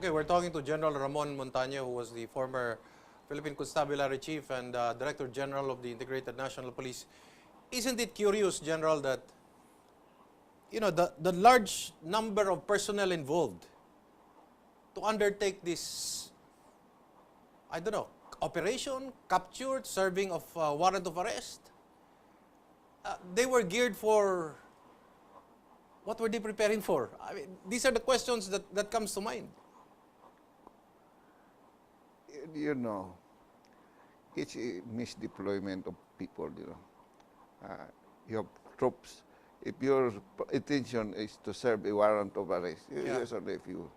Okay, we're talking to General Ramon Montano, who was the former Philippine Constabulary Chief and Director General of the Integrated National Police. Isn't it curious, General, that the large number of personnel involved to undertake this, I don't know, operation, captured, serving of warrant of arrest, they were geared for, what were they preparing for? I mean, these are the questions that comes to mind. You know, it's a misdeployment of people, you have troops. If your intention is to serve a warrant of arrest, yes or if you.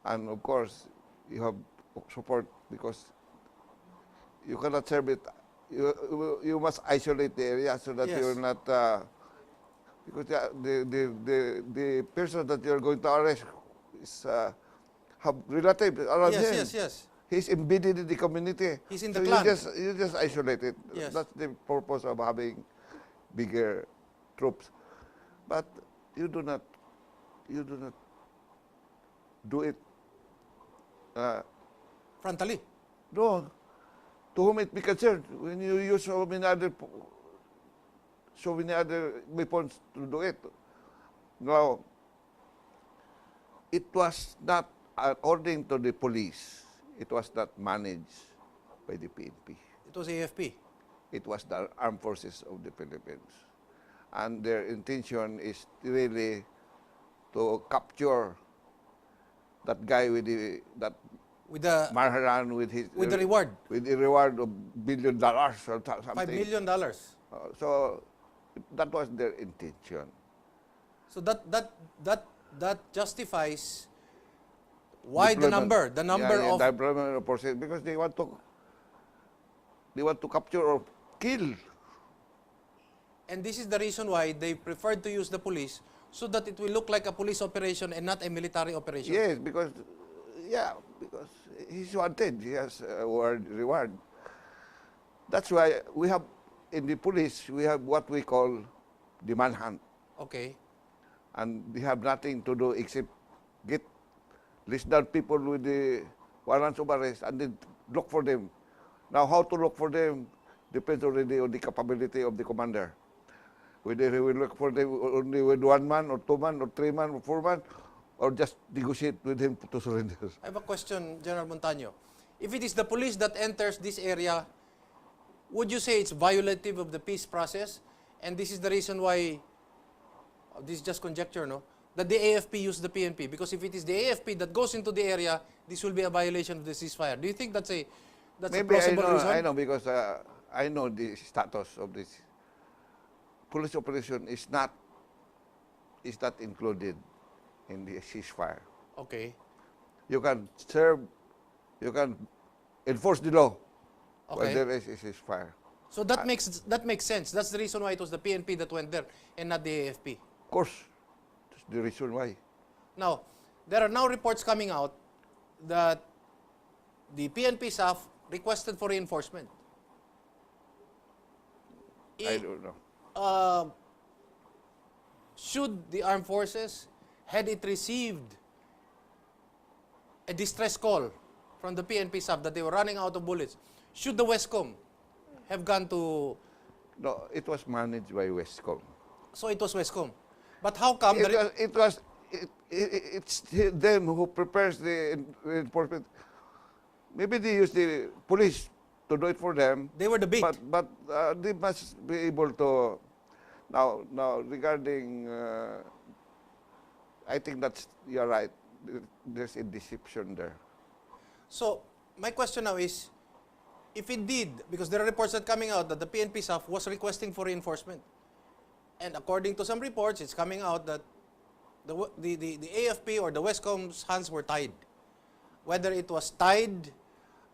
And of course, you have support because you cannot serve it. You must isolate the area so that you're not, because the person that you're going to arrest is have relatives around him. Yes. He's embedded in the community. He's in the clan. You just isolate it. Yes. That's the purpose of having bigger troops. But you do not do it Frontally. no. To whom it be concerned, when you use so many other weapons to do it. Now, it was not, according to the police, it was not managed by the PNP. It was AFP. It was the armed forces of the Philippines. And their intention is really to capture that guy with the Marharan with the reward. With the reward of $1 billion or something. $5 million. So that was their intention. So that justifies why the number of the deployment of forces, because they want to capture or kill. And this is the reason why they preferred to use the police, so that it will look like a police operation and not a military operation. Yes, because he's wanted. He has a reward. That's why we have, in the police, we have what we call the manhunt. Okay. And they have nothing to do except list down people with the warrants of arrest and then look for them. Now, how to look for them depends already on the capability of the commander. Whether he will look for them only with 1 man or 2 man or 3 man or 4 man, or just negotiate with him to surrender. I have a question, General Montano. If it is the police that enters this area, would you say it's violative of the peace process? And this is the reason why, this is just conjecture, no? That the AFP used the PNP. Because if it is the AFP that goes into the area, this will be a violation of the ceasefire. Do you think that's a plausible reason? I know, because I know the status of this. Police operation is not included in the ceasefire. Okay. You can enforce the law when there is a ceasefire. So that makes sense. That's the reason why it was the PNP that went there and not the AFP. Of course, that's the reason why. Now, there are now reports coming out that the PNP staff requested for reinforcement. I don't know. Should the armed forces, had it received a distress call from the PNP staff that they were running out of bullets, should the Westcom have gone to... No, it was managed by Westcom. So it was Westcom. But how come... It's them who prepares the enforcement. Maybe they use the police to do it for them. They were the beat. But they must be able to... Now regarding... I think you're right. There's a deception there. So, my question now is, if indeed, because there are reports that coming out that the PNP staff was requesting for reinforcement, and according to some reports, it's coming out that the AFP or the Westcom's hands were tied. Whether it was tied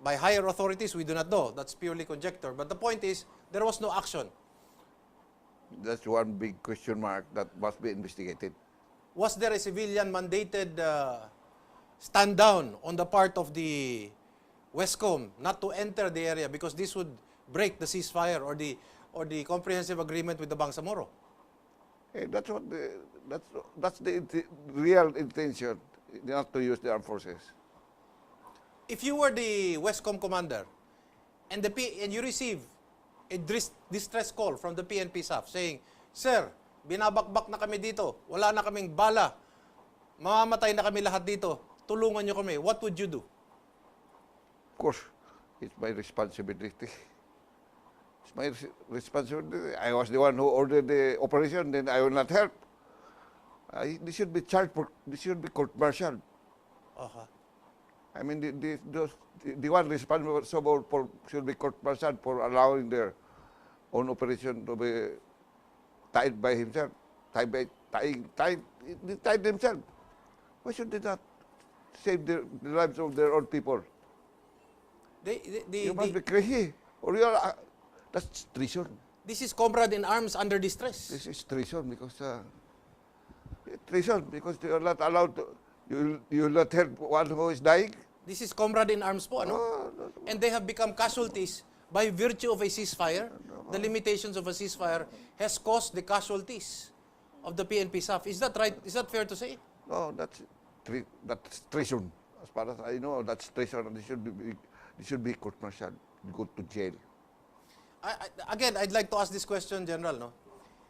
by higher authorities, we do not know. That's purely conjecture. But the point is, there was no action. That's one big question mark that must be investigated. Was there a civilian mandated stand down on the part of the Westcom not to enter the area because this would break the ceasefire or the comprehensive agreement with the Bangsamoro? Hey, that's the real intention. not to use the armed forces. If you were the Westcom commander and and you receive a distress call from the PNP staff saying, "Sir, binabakbak na kami dito. Wala na kaming bala. Mamamatay na kami lahat dito. Tulungan niyo kami." What would you do? Of course, it's my responsibility. It's my responsibility. I was the one who ordered the operation, then I will not help. This should be charged for, this should be court-martialed. Uh-huh. I mean, the one responsible for should be court-martialed for allowing their own operation to be tied by himself, tied themselves. Why should they not save the lives of their own people? You must be crazy, or you are. That's treason. This is comrade in arms under distress. This is treason because you are not allowed to. You will not help one who is dying. This is comrade in arms po, ano? No. And they have become casualties by virtue of a ceasefire. The limitations of a ceasefire has caused the casualties of the PNP staff. Is that right? Is that fair to say? No, that's treason. As far as I know, that's treason. They should be court-martialed, go to jail. Again, I'd like to ask this question, General. No?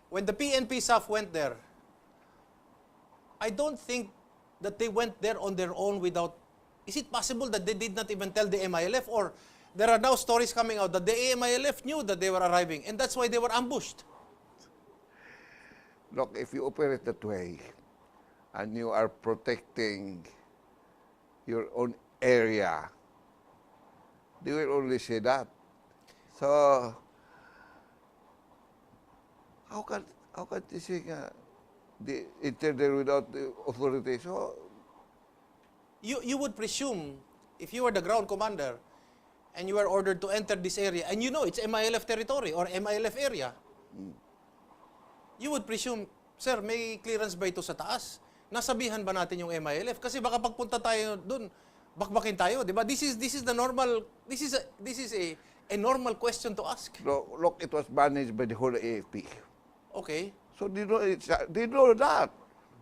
When the PNP staff went there, I don't think that they went there on their own without... Is it possible that they did not even tell the MILF? Or there are now stories coming out that the MILF knew that they were arriving and that's why they were ambushed? Look, if you operate that way and you are protecting your own area, they will only say that. So, how can they say they enter there without the authority? So, you would presume, if you were the ground commander and you were ordered to enter this area, and you know it's MILF territory or MILF area, you would presume, sir, may clearance ba ito sa taas? Nasabihan ba natin yung MILF? Kasi baka pagpunta tayo doon, bakbakin tayo, di ba? This is the normal, this is a normal question to ask. Look, it was managed by the whole AFP. Okay. So they know that.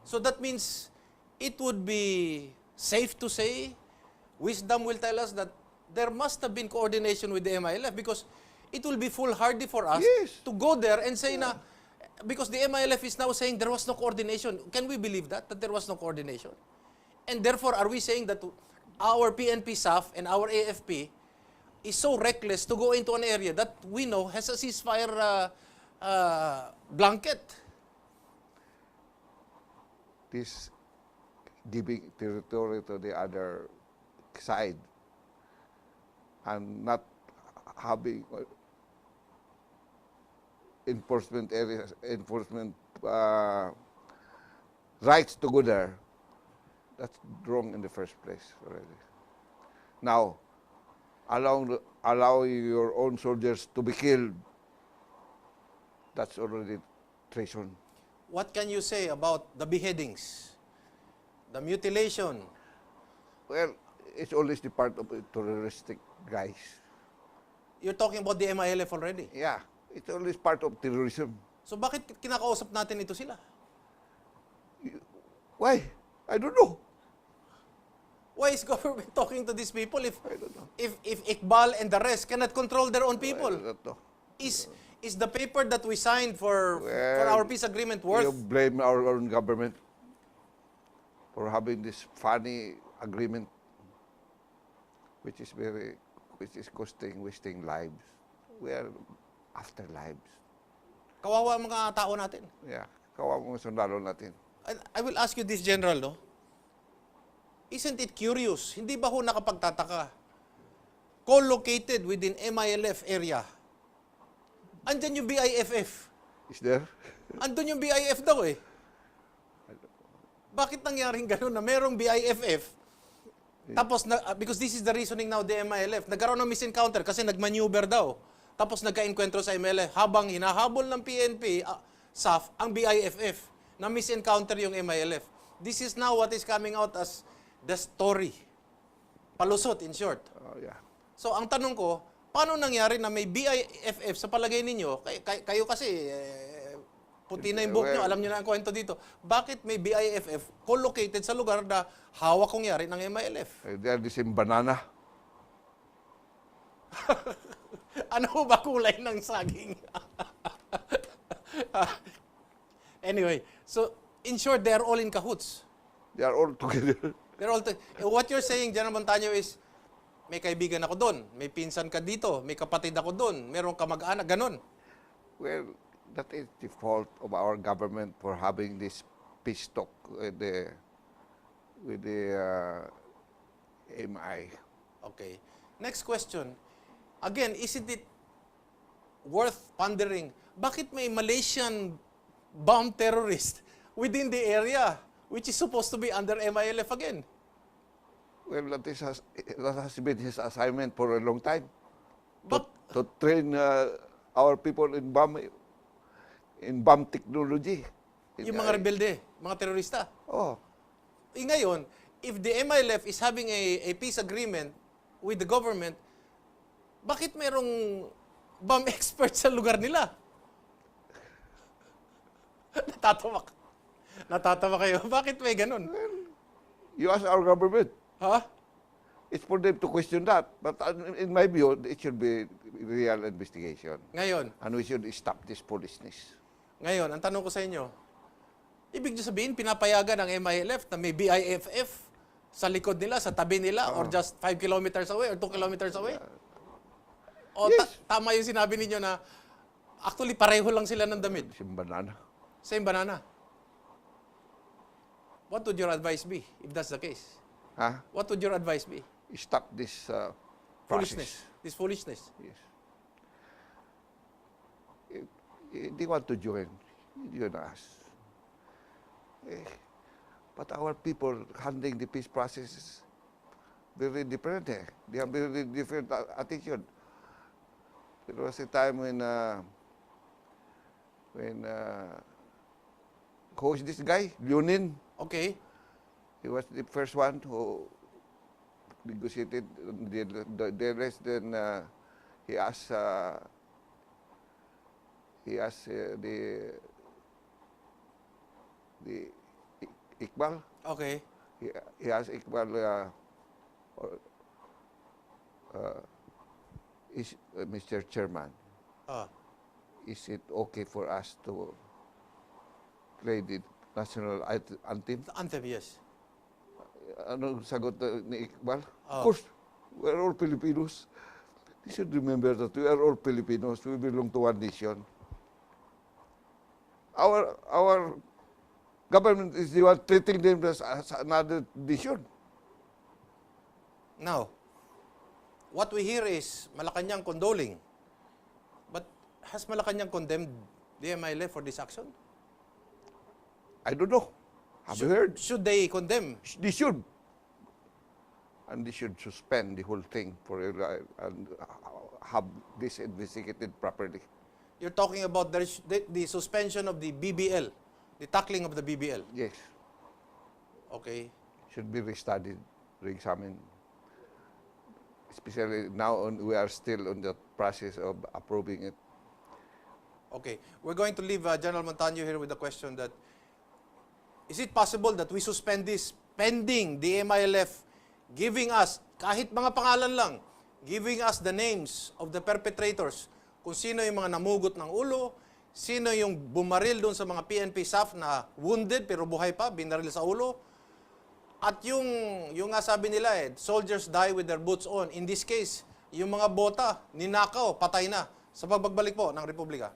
So that means it would be safe to say, wisdom will tell us that there must have been coordination with the MILF because it will be foolhardy for us to go there and say na, because the MILF is now saying there was no coordination. Can we believe that there was no coordination? And therefore, are we saying that our PNP staff and our AFP is so reckless to go into an area that we know has a ceasefire blanket? This giving territory to the other side and not having enforcement rights to go there, that's wrong in the first place already. Now, allowing your own soldiers to be killed, that's already treason. What can you say about the beheadings, the mutilation? Well, it's always the part of terroristic guys. You're talking about the MILF already. Yeah, it's always part of terrorism. So bakit kinakausap natin ito sila? Why? I don't know. Why is government talking to these people if I don't know. if Iqbal and the rest cannot control their own people? I don't know. Is the paper that we signed for our peace agreement worth? You blame our own government for having this funny agreement, which is wasting lives. We are after lives. Kawawa ang mga tao natin. Yeah, kawawa mga sundalo natin. I will ask you this, General, no? Isn't it curious? Hindi ba ho nakapagtataka? Co-located within MILF area. Andyan yung BIFF. Is there? Andun yung BIF daw eh. Bakit nangyaring gano'n na merong BIFF? Tapos, because this is the reasoning now the MILF, nagkaroon ng misencounter kasi nagmaneuver daw. Tapos nagka-enkwentro sa MILF habang hinahabol ng PNP, SAF, ang BIFF, na misencounter yung MILF. This is now what is coming out as the story. Palusot, in short. Oh, yeah. So, ang tanong ko, paano nangyari na may BIFF sa palagay ninyo? Kayo kasi, Puti na yung buhok nyo, Well, alam nyo na ang kwento dito. Bakit may BIFF co-located sa lugar na hawak kong yari ng MILF? they are the same banana. Ano ba kulay ng saging? Anyway, so in short, they are all in cahoots. They are all together. They're all what you're saying, General Montaño, is may kaibigan ako doon, may pinsan ka dito, may kapatid ako doon, meron ka mag-anak, ganon. Well, that is the fault of our government for having this peace talk with the MI. Okay. Next question. Again, isn't it worth pondering, bakit may Malaysian bomb terrorist within the area which is supposed to be under MILF again? Well, that has been his assignment for a long time. But, To train our people in bomb technology. yung mga rebelde, mga terorista. Oh, Ngayon, if the MILF is having a peace agreement with the government, bakit merong bomb expert sa lugar nila? Natatawa kayo. Bakit may ganun? you ask our government. Ha? It's for them to question that. But in my view, it should be real investigation. Ngayon, And we should stop this foolishness. ang tanong ko sa inyo, ibig nyo sabihin, pinapayagan ng MILF na may BIFF sa likod nila, sa tabi nila, or just 5 kilometers away, or 2 kilometers away? O Yes. tama yung sinabi ninyo na actually pareho lang sila ng damit. Same banana. Same banana. What would your advice be if that's the case? Huh? What would your advice be? Stop this Foolishness. process. This foolishness. Yes. If they want to join us. But our people handling the peace process is very different. They have very different attitude. There was a time when who is this guy? Leonin. Okay. He was the first one who negotiated the rest. Then he asked the Iqbal. Okay. He asked Iqbal, Mr. Chairman, Ah. is it okay for us to play the national anthem? Anthem, yes. Anong sagot ni Iqbal? Oh. Of course, we're all Filipinos. You should remember that we are all Filipinos. We belong to one nation. Our government is the one treating them as another nation. Now, what we hear is Malacanang condoling. But has Malacanang condemned the MILF for this action? I don't know. Have you heard? Should they condemn? They should. And they should suspend the whole thing for and have this investigated properly. You're talking about the suspension of the BBL, the tackling of the BBL. Yes. Okay. Should be restudied, re-examined. Especially now we are still on the process of approving it. Okay. We're going to leave General Montaño here with the question that, is it possible that we suspend this pending the MILF giving us, kahit mga pangalan lang, giving us the names of the perpetrators, kung sino yung mga namugot ng ulo, sino yung bumaril doon sa mga PNP staff na wounded pero buhay pa, binaril sa ulo, at yung nga sabi nila soldiers die with their boots on. In this case, yung mga bota, ninakaw, patay na sa pagbabalik po ng Republika.